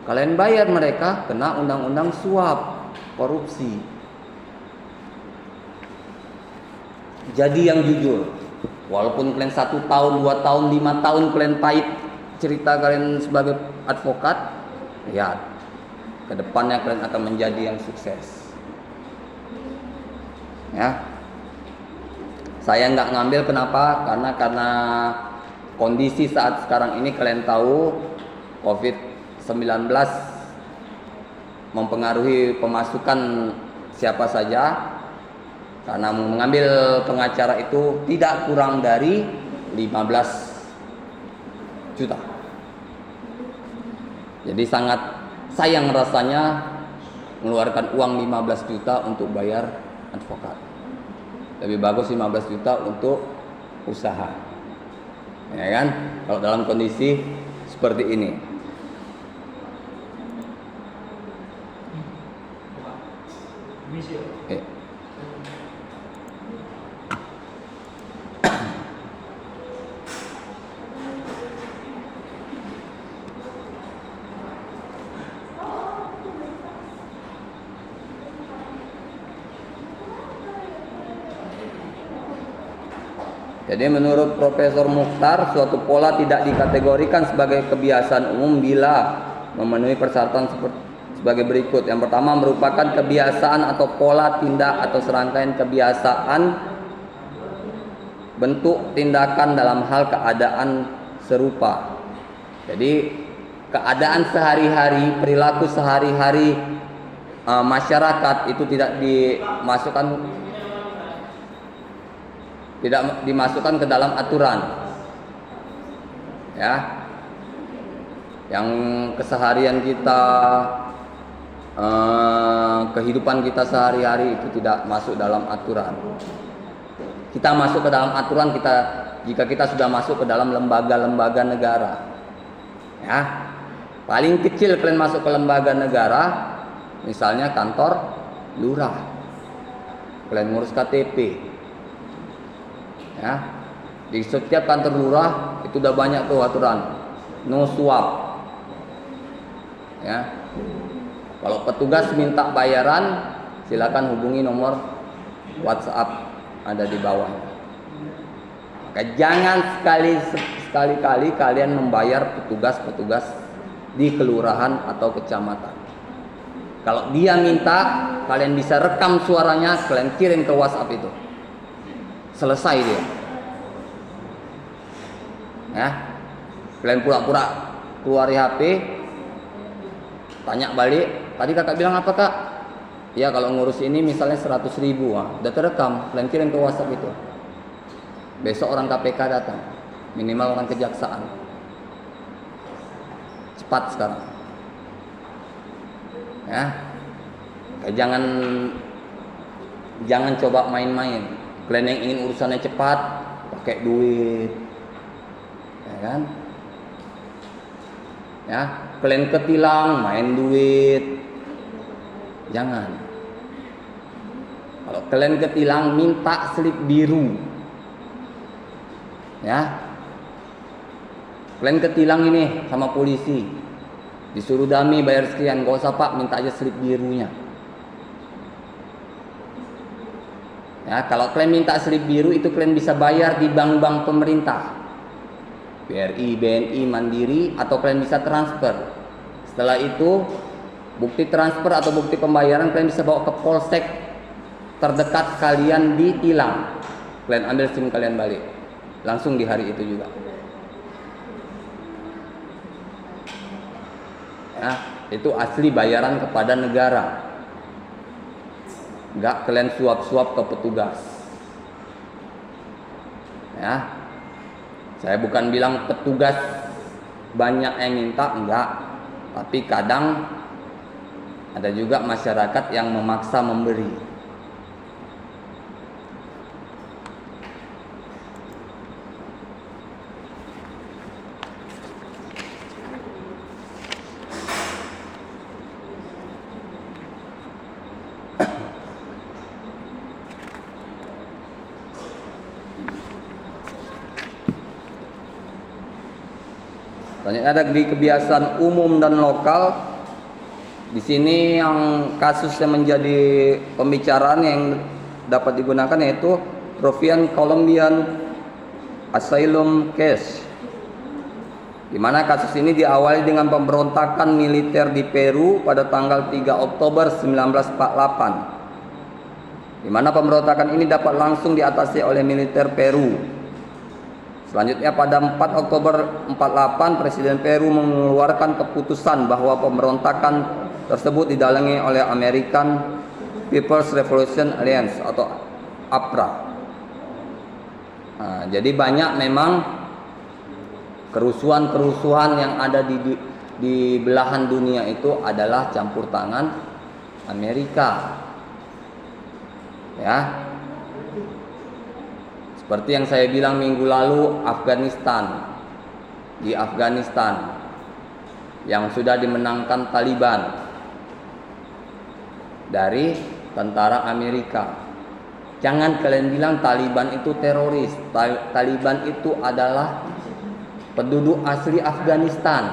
Kalian bayar mereka kena undang-undang suap, korupsi. Jadi yang jujur, walaupun kalian 1 tahun, 2 tahun, 5 tahun kalian pahit cerita kalian sebagai advokat, lihat kedepannya kalian akan menjadi yang sukses. Ya, saya nggak ngambil kenapa? Karena kondisi saat sekarang ini kalian tahu COVID-19 mempengaruhi pemasukan siapa saja. Karena mengambil pengacara itu tidak kurang dari 15 juta. Jadi sangat sayang rasanya mengeluarkan uang 15 juta untuk bayar advokat. Lebih bagus 15 juta untuk usaha. Ya kan? Kalau dalam kondisi seperti ini. Jadi menurut Profesor Mukhtar, suatu pola tidak dikategorikan sebagai kebiasaan umum bila memenuhi persyaratan sebagai berikut. Yang pertama, merupakan kebiasaan atau pola tindak atau serangkaian kebiasaan bentuk tindakan dalam hal keadaan serupa. Jadi keadaan sehari-hari, perilaku sehari-hari masyarakat itu tidak dimasukkan ke dalam aturan. Ya. Yang keseharian kita, kehidupan kita sehari-hari itu tidak masuk dalam aturan. Kita masuk ke dalam aturan jika kita sudah masuk ke dalam lembaga-lembaga negara. Ya. Paling kecil kalian masuk ke lembaga negara, misalnya kantor lurah. Kalian ngurus KTP. Ya, di setiap kantor lurah itu udah banyak tuh aturan, no suap. Ya, kalau petugas minta bayaran, silakan hubungi nomor WhatsApp ada di bawah. Maka jangan sekali-kali kalian membayar petugas-petugas di kelurahan atau kecamatan. Kalau dia minta, kalian bisa rekam suaranya, kalian kirim ke WhatsApp itu. Selesai dia. Ya. Kalian pura-pura keluar HP, tanya balik, tadi kakak bilang apa kak? Ya kalau ngurus ini misalnya 100.000, udah terekam, kalian kirim ke WhatsApp itu. Besok orang KPK datang, minimal orang kejaksaan. Cepat sekarang. Ya. Jangan coba main-main. Kalian yang ingin urusannya cepat, pakai duit, ya kan? Ya, kalian ketilang, main duit, jangan. Kalau kalian ketilang, minta slip biru, ya. Kalian ketilang ini sama polisi, disuruh dami bayar sekian, gak usah pak, minta aja slip birunya. Ya, kalau kalian minta slip biru itu kalian bisa bayar di bank-bank pemerintah, BRI, BNI, Mandiri, atau kalian bisa transfer. Setelah itu bukti transfer atau bukti pembayaran kalian bisa bawa ke polsek terdekat kalian ditilang. Kalian ambil SIM kalian balik, langsung di hari itu juga. Ya, itu asli bayaran kepada negara. Enggak kalian suap-suap ke petugas. Ya. Saya bukan bilang petugas banyak yang minta, enggak. Tapi kadang ada juga masyarakat yang memaksa memberi. Selanjutnya ada di kebiasaan umum dan lokal. Di sini yang kasus yang menjadi pembicaraan yang dapat digunakan yaitu Peruvian Colombian Asylum Case, di mana kasus ini diawali dengan pemberontakan militer di Peru pada tanggal 3 Oktober 1948, di mana pemberontakan ini dapat langsung diatasi oleh militer Peru. Selanjutnya pada 4 Oktober 48 Presiden Peru mengeluarkan keputusan bahwa pemberontakan tersebut didalangi oleh American People's Revolution Alliance atau APRA. Nah, jadi banyak memang kerusuhan-kerusuhan yang ada di belahan dunia itu adalah campur tangan Amerika. Ya. Seperti yang saya bilang minggu lalu, di Afghanistan yang sudah dimenangkan Taliban dari tentara Amerika. Jangan kalian bilang Taliban itu teroris. Taliban itu adalah penduduk asli Afghanistan.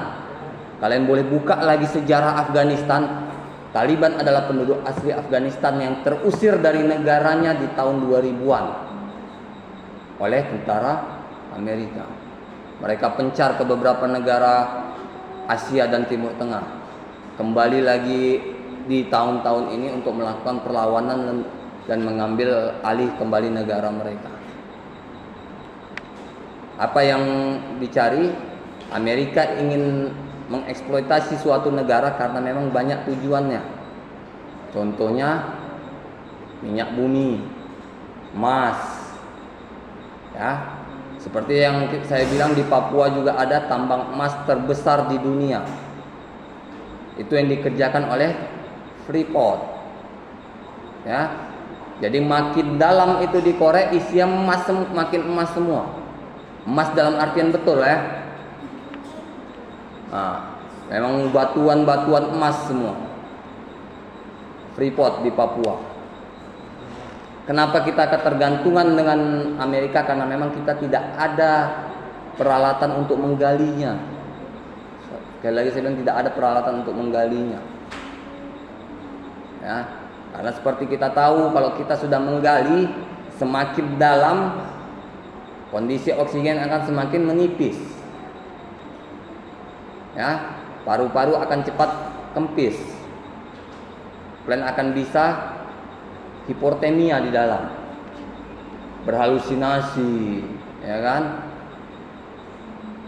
Kalian boleh buka lagi sejarah Afghanistan. Taliban adalah penduduk asli Afghanistan yang terusir dari negaranya di tahun 2000-an oleh tentara Amerika. Mereka pencar ke beberapa negara Asia dan Timur Tengah. Kembali lagi di tahun-tahun ini untuk melakukan perlawanan dan mengambil alih kembali negara mereka. Apa yang dicari? Amerika ingin mengeksploitasi suatu negara karena memang banyak tujuannya. Contohnya minyak bumi, emas. Ya, seperti yang saya bilang di Papua juga ada tambang emas terbesar di dunia. Itu yang dikerjakan oleh Freeport. Ya. Jadi makin dalam itu di Korea isinya emas, makin emas semua. Emas dalam artian betul ya. Nah, memang batuan-batuan emas semua. Freeport di Papua. Kenapa kita ketergantungan dengan Amerika? Karena memang kita tidak ada peralatan untuk menggalinya. Sekali lagi saya bilang tidak ada peralatan untuk menggalinya. Ya, karena seperti kita tahu kalau kita sudah menggali semakin dalam, kondisi oksigen akan semakin menipis. Ya, paru-paru akan cepat kempis. Kalian akan bisa hipotermia di dalam, berhalusinasi, ya kan?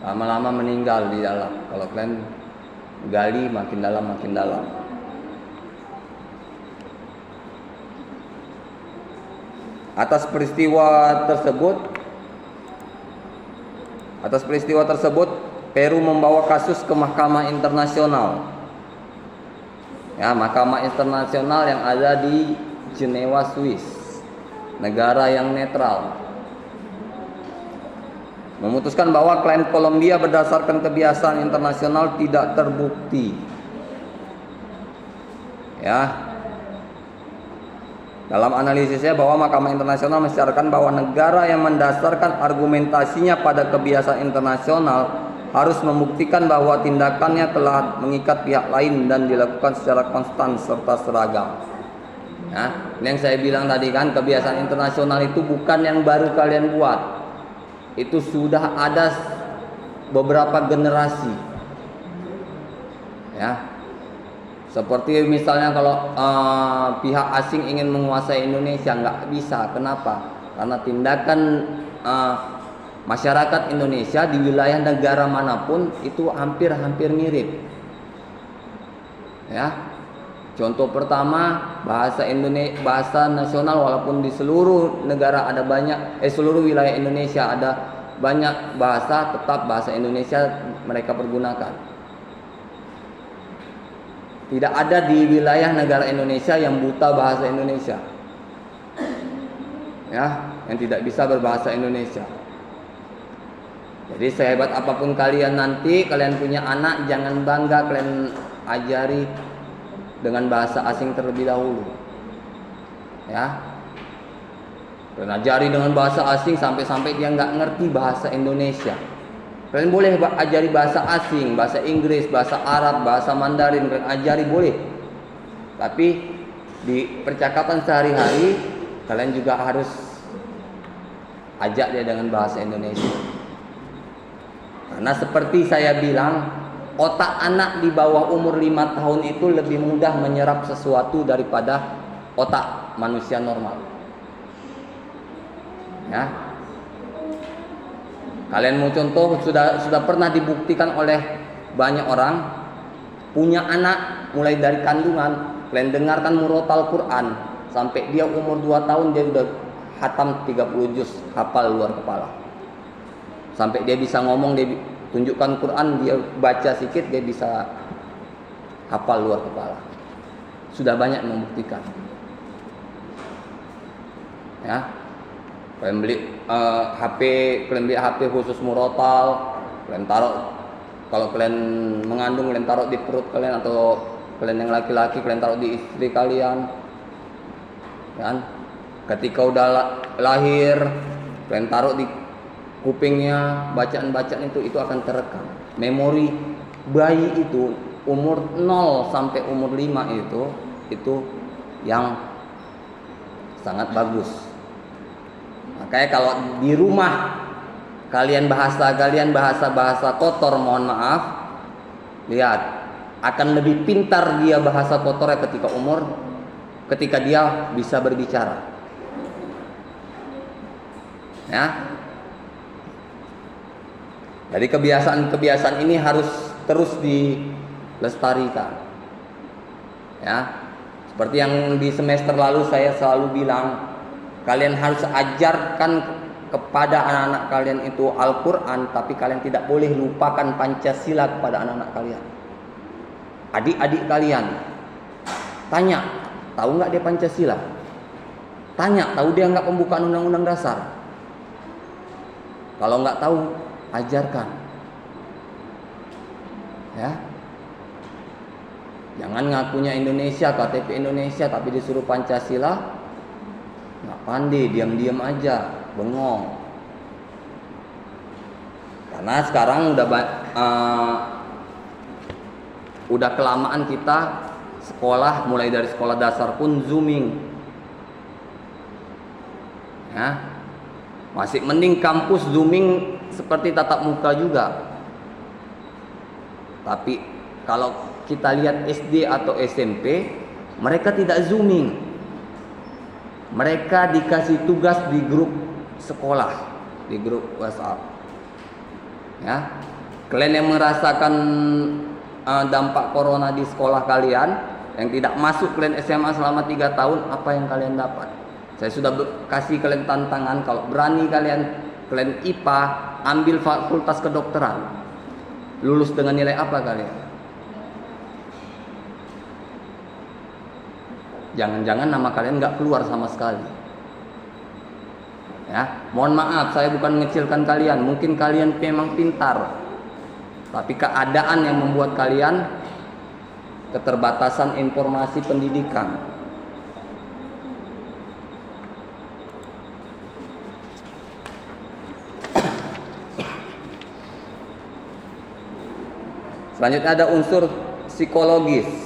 Lama-lama meninggal di dalam. Kalau kalian gali makin dalam, makin dalam. Atas peristiwa tersebut, Peru membawa kasus ke Mahkamah Internasional. Ya, Mahkamah Internasional yang ada di Jenewa, Swiss, negara yang netral, memutuskan bahwa klaim Kolombia berdasarkan kebiasaan internasional tidak terbukti. Ya, dalam analisisnya bahwa Mahkamah Internasional mensyaratkan bahwa negara yang mendasarkan argumentasinya pada kebiasaan internasional harus membuktikan bahwa tindakannya telah mengikat pihak lain dan dilakukan secara konstan serta seragam. Nah, yang saya bilang tadi kan, kebiasaan internasional itu bukan yang baru kalian buat. Itu sudah ada beberapa generasi. Ya. Seperti misalnya kalau pihak asing ingin menguasai Indonesia, nggak bisa. Kenapa? Karena tindakan masyarakat Indonesia di wilayah negara manapun itu hampir mirip. Ya. Contoh pertama, bahasa nasional, walaupun di seluruh negara ada seluruh wilayah Indonesia ada banyak bahasa, tetap bahasa Indonesia mereka pergunakan. Tidak ada di wilayah negara Indonesia yang buta bahasa Indonesia. Ya, yang tidak bisa berbahasa Indonesia. Jadi sehebat apapun kalian nanti, kalian punya anak, jangan bangga kalian ajari dengan bahasa asing terlebih dahulu. Ya, kalian ajari dengan bahasa asing sampai-sampai dia nggak ngerti bahasa Indonesia. Kalian boleh ajari bahasa asing, bahasa Inggris, bahasa Arab, bahasa Mandarin, kalian ajari boleh. Tapi di percakapan sehari-hari kalian juga harus ajak dia dengan bahasa Indonesia. Karena seperti saya bilang, otak anak di bawah umur 5 tahun itu lebih mudah menyerap sesuatu daripada otak manusia normal. Ya. Kalian mau contoh, sudah pernah dibuktikan oleh banyak orang, punya anak mulai dari kandungan, kalian dengarkan murotal Quran sampai dia umur 2 tahun dia udah khatam 30 juz, hafal luar kepala. Sampai dia bisa ngomong, dia tunjukkan Quran, dia baca sedikit, dia bisa hafal luar kepala. Sudah banyak membuktikan. Ya. Kalian beli kalian beli HP khusus murotal, kalian taruh, kalau kalian mengandung kalian taruh di perut kalian, atau kalian yang laki-laki kalian taruh di istri kalian. Kan? Ketika udah lahir, kalian taruh di kupingnya, bacaan-bacaan itu akan terekam. Memori bayi itu umur 0 sampai umur 5 itu yang sangat bagus. Makanya kalau di rumah kalian bahasa kotor, mohon maaf, lihat, akan lebih pintar dia bahasa kotornya ketika dia bisa berbicara. Ya. Jadi kebiasaan ini harus terus dilestarikan. Ya. Seperti yang di semester lalu saya selalu bilang, kalian harus ajarkan kepada anak-anak kalian itu Al-Quran, tapi kalian tidak boleh lupakan Pancasila kepada anak-anak kalian. Adik-adik kalian tanya, tahu nggak dia Pancasila? Tanya, tahu dia nggak pembukaan Undang-Undang Dasar? Kalau nggak tahu, ajarkan. Ya, jangan ngakunya Indonesia, KTP Indonesia, tapi disuruh Pancasila. Nggak pandai, diam-diam aja, bengong. Karena sekarang udah kelamaan kita sekolah, mulai dari sekolah dasar pun zooming. Ya, masih mending kampus zooming seperti tatap muka juga. Tapi kalau kita lihat SD atau SMP, mereka tidak zooming. Mereka dikasih tugas di grup sekolah, di grup WhatsApp. Ya, kalian yang merasakan dampak corona di sekolah kalian, yang tidak masuk kalian SMA selama 3 tahun, apa yang kalian dapat? Saya sudah kasih kalian tantangan, kalau berani kalian IPA, ambil fakultas kedokteran. Lulus dengan nilai apa kalian? Jangan-jangan nama kalian nggak keluar sama sekali. Ya, mohon maaf, saya bukan mengecilkan kalian. Mungkin kalian memang pintar, tapi keadaan yang membuat kalian keterbatasan informasi pendidikan. Selanjutnya ada unsur psikologis.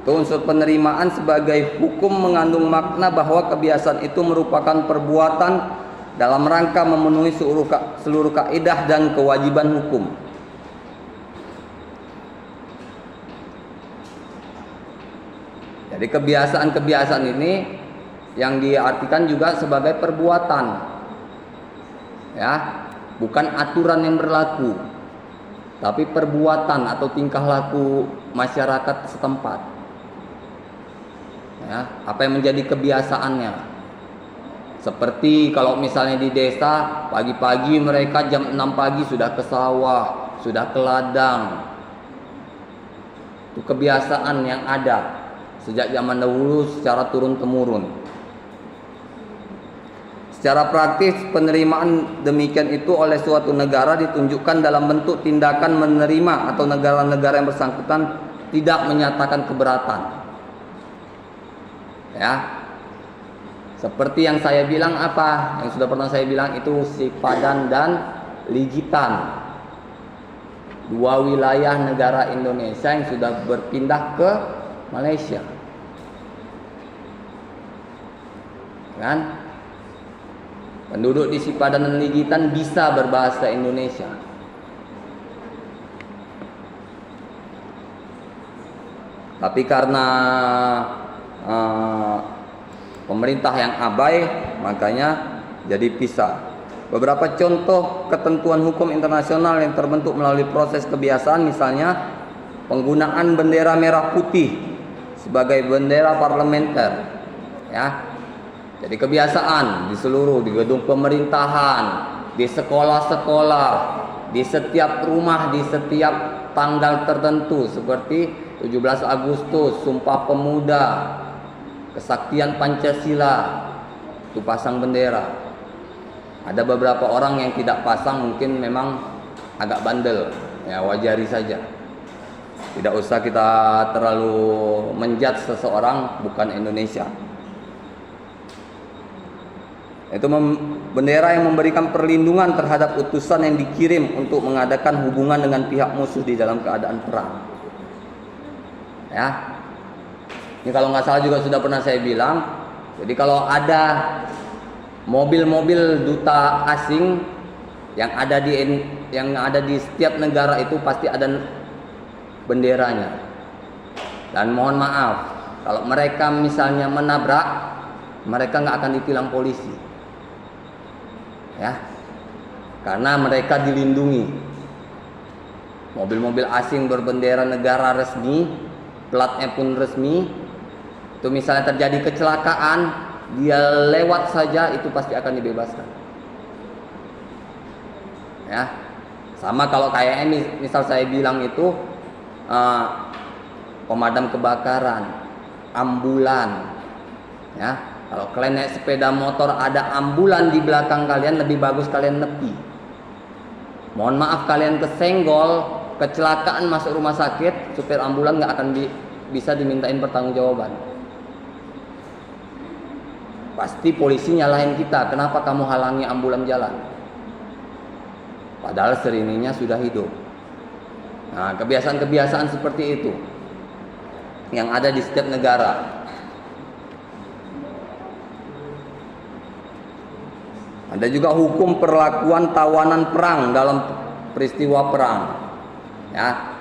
Unsur penerimaan sebagai hukum mengandung makna bahwa kebiasaan itu merupakan perbuatan dalam rangka memenuhi seluruh kaidah dan kewajiban hukum. Jadi kebiasaan-kebiasaan ini yang diartikan juga sebagai perbuatan. Ya, bukan aturan yang berlaku, tapi perbuatan atau tingkah laku masyarakat setempat. Ya, apa yang menjadi kebiasaannya? Seperti kalau misalnya di desa, pagi-pagi mereka jam 6 pagi sudah ke sawah, sudah ke ladang. Itu kebiasaan yang ada sejak zaman dahulu secara turun-temurun. Secara praktis, penerimaan demikian itu oleh suatu negara ditunjukkan dalam bentuk tindakan menerima atau negara-negara yang bersangkutan tidak menyatakan keberatan. Ya. Seperti yang saya bilang apa? Yang sudah pernah saya bilang itu Sipadan dan Ligitan. Dua wilayah negara Indonesia yang sudah berpindah ke Malaysia. Kan? Penduduk di Sipadan dan Ligitan bisa berbahasa Indonesia. Tapi karena pemerintah yang abai, makanya jadi pisah. Beberapa contoh ketentuan hukum internasional yang terbentuk melalui proses kebiasaan, misalnya penggunaan bendera merah putih sebagai bendera parlementer, ya. Jadi kebiasaan di seluruh, di gedung pemerintahan, di sekolah-sekolah, di setiap rumah, di setiap tanggal tertentu seperti 17 Agustus, Sumpah Pemuda, Kesaktian Pancasila, itu pasang bendera. Ada beberapa orang yang tidak pasang, mungkin memang agak bandel, ya wajari saja. Tidak usah kita terlalu menjudge seseorang bukan Indonesia. Itu bendera yang memberikan perlindungan terhadap utusan yang dikirim untuk mengadakan hubungan dengan pihak musuh di dalam keadaan perang. Ya, ini kalau nggak salah juga sudah pernah saya bilang. Jadi kalau ada mobil-mobil duta asing yang ada di setiap negara itu pasti ada benderanya. Dan mohon maaf, kalau mereka misalnya menabrak, mereka nggak akan ditilang polisi. Ya, karena mereka dilindungi. Mobil-mobil asing berbendera negara resmi, platnya pun resmi. Itu misalnya terjadi kecelakaan, dia lewat saja itu pasti akan dibebaskan. Ya, sama kalau kayak ini, misal saya bilang itu pemadam kebakaran, ambulan, ya. Kalau kalian naik sepeda motor ada ambulan di belakang kalian, lebih bagus kalian nepi. Mohon maaf kalian kesenggol, kecelakaan masuk rumah sakit, supir ambulan nggak akan bisa dimintain pertanggungjawaban. Pasti polisi nyalahin kita, kenapa kamu halangi ambulan jalan? Padahal serininya sudah hidup. Nah, kebiasaan-kebiasaan seperti itu yang ada di setiap negara. Ada juga hukum perlakuan tawanan perang dalam peristiwa perang. Ya.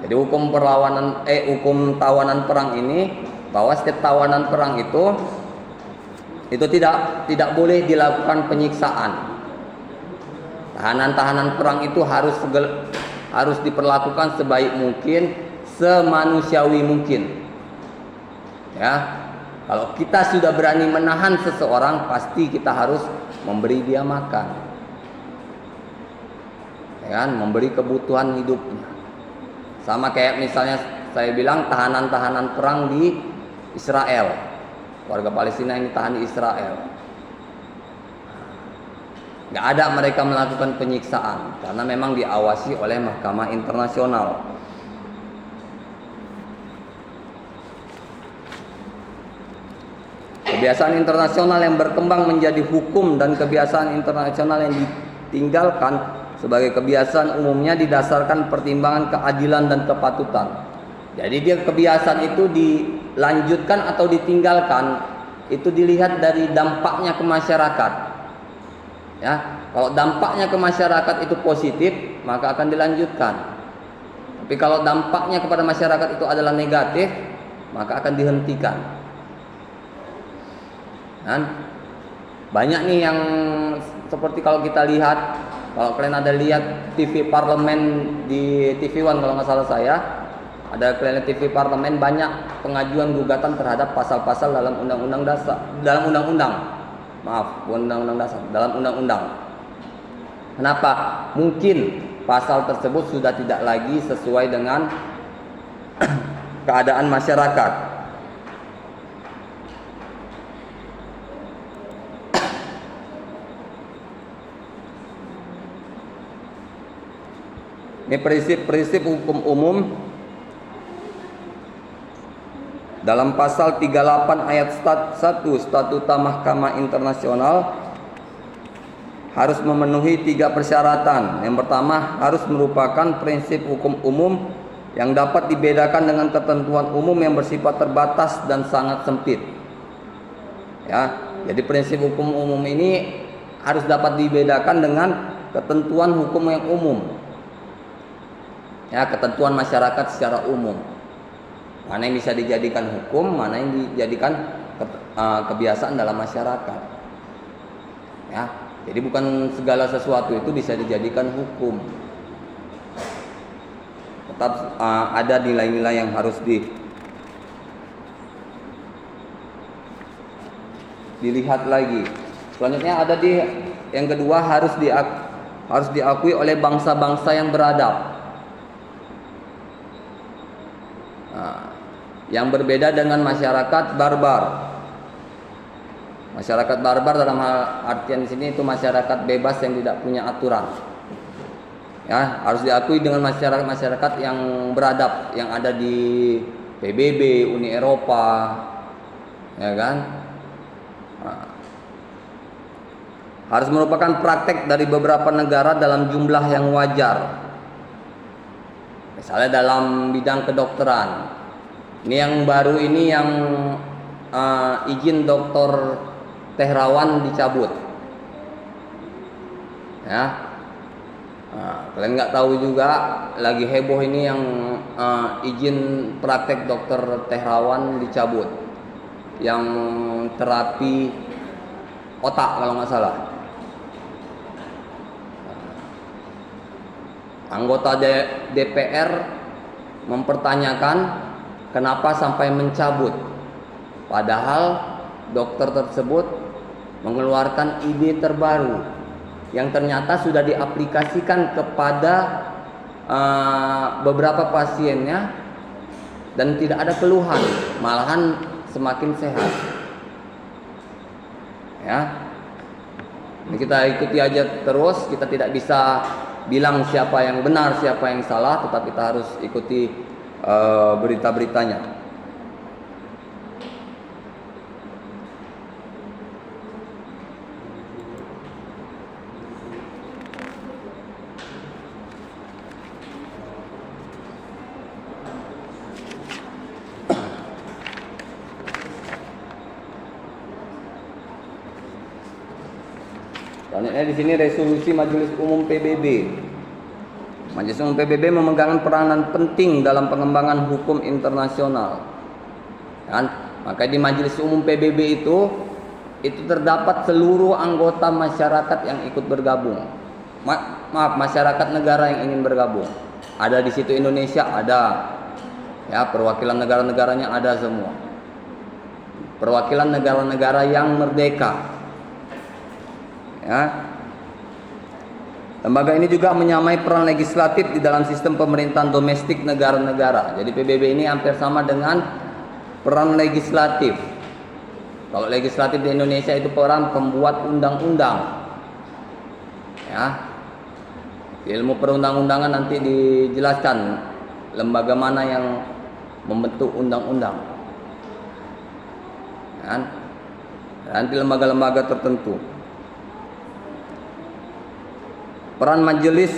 Jadi hukum tawanan perang ini, bahwa setiap tawanan perang itu tidak boleh dilakukan penyiksaan. Tahanan-tahanan perang itu harus diperlakukan sebaik mungkin, semanusiawi mungkin. Ya. Kalau kita sudah berani menahan seseorang, pasti kita harus memberi dia makan, ya kan? Memberi kebutuhan hidupnya. Sama kayak misalnya saya bilang tahanan-tahanan perang di Israel, warga Palestina yang ditahan di Israel, nggak ada mereka melakukan penyiksaan karena memang diawasi oleh Mahkamah Internasional. Kebiasaan internasional yang berkembang menjadi hukum dan kebiasaan internasional yang ditinggalkan sebagai kebiasaan umumnya didasarkan pertimbangan keadilan dan kepatutan. Jadi dia kebiasaan itu dilanjutkan atau ditinggalkan itu dilihat dari dampaknya ke masyarakat. Ya, kalau dampaknya ke masyarakat itu positif, maka akan dilanjutkan. Tapi kalau dampaknya kepada masyarakat itu adalah negatif, maka akan dihentikan. Dan banyak nih yang seperti kalau kita lihat, kalau kalian ada lihat TV Parlemen di TV One kalau nggak salah saya, ada kalian TV Parlemen banyak pengajuan gugatan terhadap pasal-pasal dalam undang-undang dasar, dalam undang-undang. Kenapa? Mungkin pasal tersebut sudah tidak lagi sesuai dengan keadaan masyarakat. Ini prinsip-prinsip hukum umum dalam pasal 38 ayat 1 Statuta Mahkamah Internasional harus memenuhi 3 persyaratan. Yang pertama, harus merupakan prinsip hukum umum yang dapat dibedakan dengan ketentuan umum yang bersifat terbatas dan sangat sempit. Ya, jadi prinsip hukum umum ini harus dapat dibedakan dengan ketentuan hukum yang umum. Ya, ketentuan masyarakat secara umum. Mana yang bisa dijadikan hukum, mana yang dijadikan kebiasaan dalam masyarakat. Ya, jadi bukan segala sesuatu itu bisa dijadikan hukum. Tetap ada nilai-nilai yang harus dilihat lagi. Selanjutnya ada yang kedua, harus diakui oleh bangsa-bangsa yang beradab. Yang berbeda dengan masyarakat barbar. Masyarakat barbar dalam hal artian di sini itu masyarakat bebas yang tidak punya aturan. Ya, harus diakui dengan masyarakat yang beradab yang ada di PBB, Uni Eropa, ya kan? Harus merupakan praktek dari beberapa negara dalam jumlah yang wajar. Misalnya dalam bidang kedokteran. Ini yang baru ini yang izin dokter Terawan dicabut. Ya. Kalian nggak tahu juga lagi heboh ini yang izin praktek dokter Terawan dicabut. Yang terapi otak kalau nggak salah. Anggota DPR mempertanyakan kenapa sampai mencabut, padahal dokter tersebut mengeluarkan ide terbaru yang ternyata sudah diaplikasikan kepada beberapa pasiennya dan tidak ada keluhan, malahan semakin sehat. Ya, ini kita ikuti aja terus, kita tidak bisa bilang siapa yang benar, siapa yang salah, tetapi kita harus ikuti berita-beritanya. Selanjutnya di sini resolusi Majelis Umum PBB. Majelis Umum PBB memegang peranan penting dalam pengembangan hukum internasional. Kan? Maka di Majelis Umum PBB itu terdapat seluruh anggota masyarakat yang ikut bergabung. Maaf, masyarakat negara yang ingin bergabung. Ada di situ Indonesia, ada. Ya, perwakilan negara-negaranya ada semua. Perwakilan negara-negara yang merdeka. Ya. Lembaga ini juga menyamai peran legislatif di dalam sistem pemerintahan domestik negara-negara. Jadi PBB ini hampir sama dengan peran legislatif. Kalau legislatif di Indonesia itu peran pembuat undang-undang. Ya. Di ilmu perundang-undangan nanti dijelaskan lembaga mana yang membentuk undang-undang. Kan? Nanti lembaga-lembaga tertentu. Peran majelis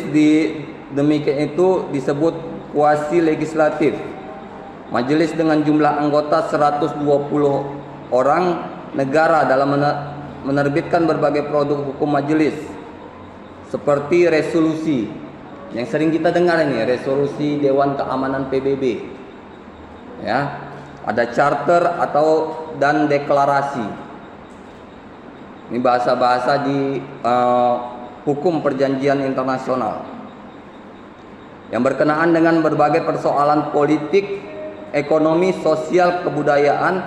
demikian itu disebut kuasi legislatif. Majelis dengan jumlah anggota 120 orang negara dalam menerbitkan berbagai produk hukum majelis. Seperti resolusi yang sering kita dengar ini, resolusi Dewan Keamanan PBB. Ya, ada charter dan deklarasi. Ini bahasa-bahasa di hukum perjanjian internasional yang berkenaan dengan berbagai persoalan politik, ekonomi, sosial, kebudayaan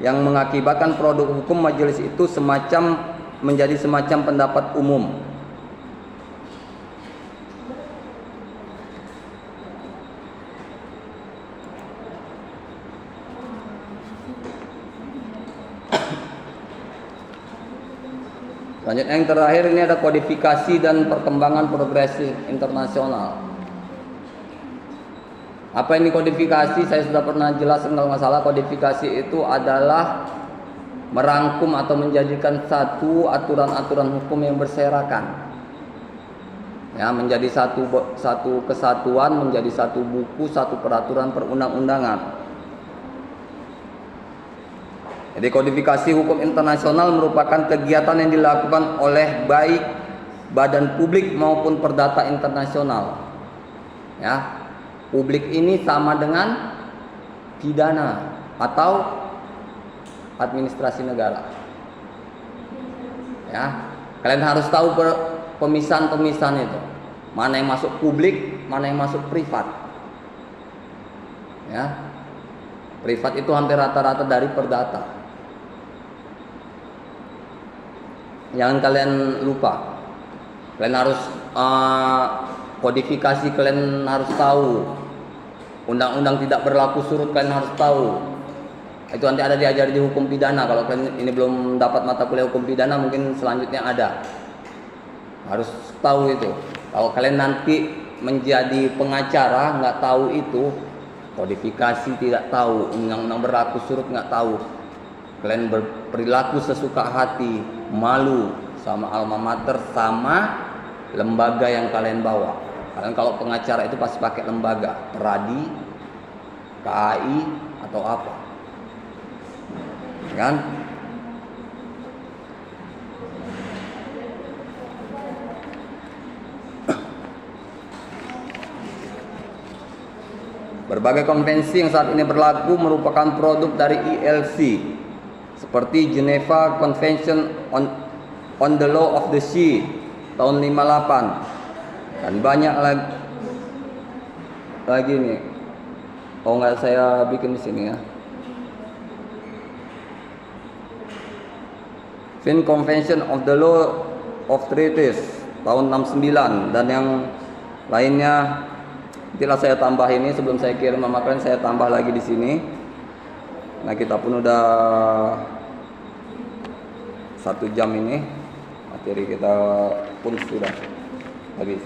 yang mengakibatkan produk hukum majelis itu menjadi semacam pendapat umum. Selanjutnya yang terakhir ini ada kodifikasi dan perkembangan progresif internasional. Apa ini kodifikasi? Saya sudah pernah jelaskan kalau nggak salah. Kodifikasi itu adalah merangkum atau menjadikan satu aturan-aturan hukum yang berserakan, ya, menjadi satu kesatuan, menjadi satu buku, satu peraturan perundang-undangan. Jadi kodifikasi hukum internasional merupakan kegiatan yang dilakukan oleh baik badan publik maupun perdata internasional. Ya, publik ini sama dengan pidana atau administrasi negara. Ya, kalian harus tahu pemisahan-pemisahan itu. Mana yang masuk publik, mana yang masuk privat. Ya, privat itu hampir rata-rata dari perdata. Jangan kalian lupa. Kalian harus kodifikasi, kalian harus tahu. Undang-undang tidak berlaku surut kalian harus tahu. Itu nanti ada diajar di hukum pidana. Kalau kalian ini belum dapat mata kuliah hukum pidana, mungkin selanjutnya ada. Harus tahu itu. Kalau kalian nanti menjadi pengacara nggak tahu itu, kodifikasi tidak tahu, undang-undang berlaku surut nggak tahu, kalian berperilaku sesuka hati, malu sama alma mater, sama lembaga yang kalian bawa. Kalian kalau pengacara itu pasti pakai lembaga, Peradi, KAI atau apa, kan? Berbagai konvensi yang saat ini berlaku merupakan produk dari ILC, seperti Geneva Convention on the Law of the Sea tahun 58, dan banyak lagi nih. Oh nggak, saya bikin di sini ya. Fin Convention of the Law of Treaties tahun 69, dan yang lainnya. Nantilah saya tambah ini sebelum saya kirim sama kalian, saya tambah lagi di sini. Nah, kita pun udah 1 jam ini, materi kita pun sudah habis.